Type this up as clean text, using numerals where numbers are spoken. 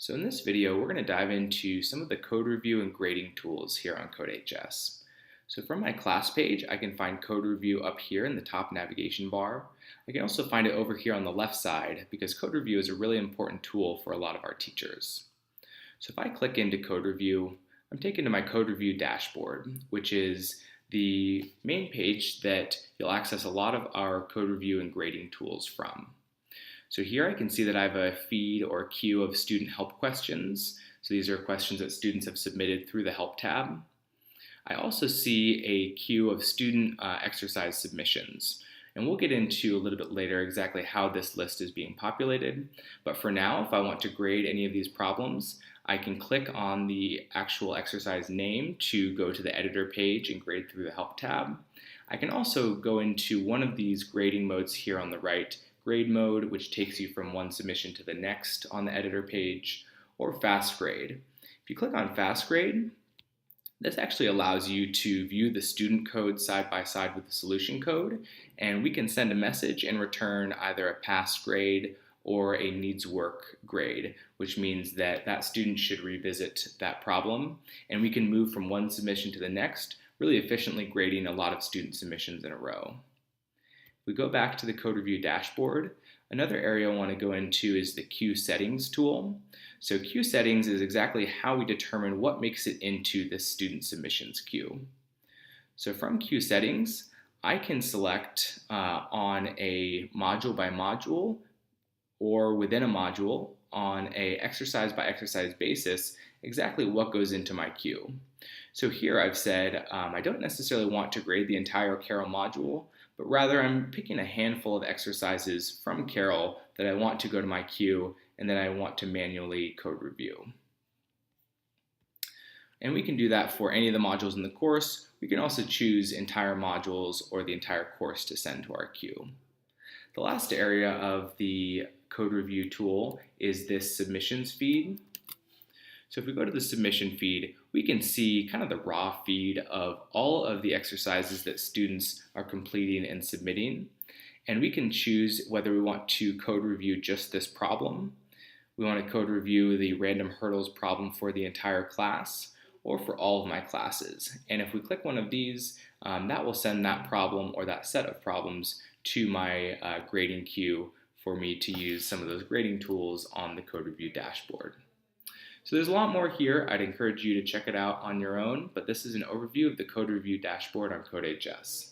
So in this video, we're going to dive into some of the code review and grading tools here on CodeHS. So from my class page, I can find code review up here in the top navigation bar. I can also find it over here on the left side because code review is a really important tool for a lot of our teachers. So if I click into code review, I'm taken to my code review dashboard, which is the main page that you'll access a lot of our code review and grading tools from. So here I can see that I have a feed or queue of student help questions. So these are questions that students have submitted through the help tab. I also see a queue of student exercise submissions. And we'll get into a little bit later exactly how this list is being populated. But for now, if I want to grade any of these problems, I can click on the actual exercise name to go to the editor page and grade through the help tab. I can also go into one of these grading modes here on the right, grade mode, which takes you from one submission to the next on the editor page, or fast grade. If you click on fast grade, this actually allows you to view the student code side by side with the solution code, and we can send a message and return either a pass grade or a needs work grade, which means that that student should revisit that problem, and we can move from one submission to the next, really efficiently grading a lot of student submissions in a row. We go back to the code review dashboard. Another area I want to go into is the queue settings tool. So queue settings is exactly how we determine what makes it into this student submissions queue. So from queue settings, I can select on a module by module or within a module on a exercise by exercise basis exactly what goes into my queue. So here I've said I don't necessarily want to grade the entire Carol module, but rather I'm picking a handful of exercises from Carol that I want to go to my queue and then I want to manually code review. And we can do that for any of the modules in the course. We can also choose entire modules or the entire course to send to our queue. The last area of the code review tool is this submissions feed. So if we go to the submission feed, we can see kind of the raw feed of all of the exercises that students are completing and submitting. And we can choose whether we want to code review just this problem. We want to code review the random hurdles problem for the entire class or for all of my classes. And if we click one of these, that will send that problem or that set of problems to my grading queue for me to use some of those grading tools on the code review dashboard. So there's a lot more here. I'd encourage you to check it out on your own, but this is an overview of the code review dashboard on CodeHS.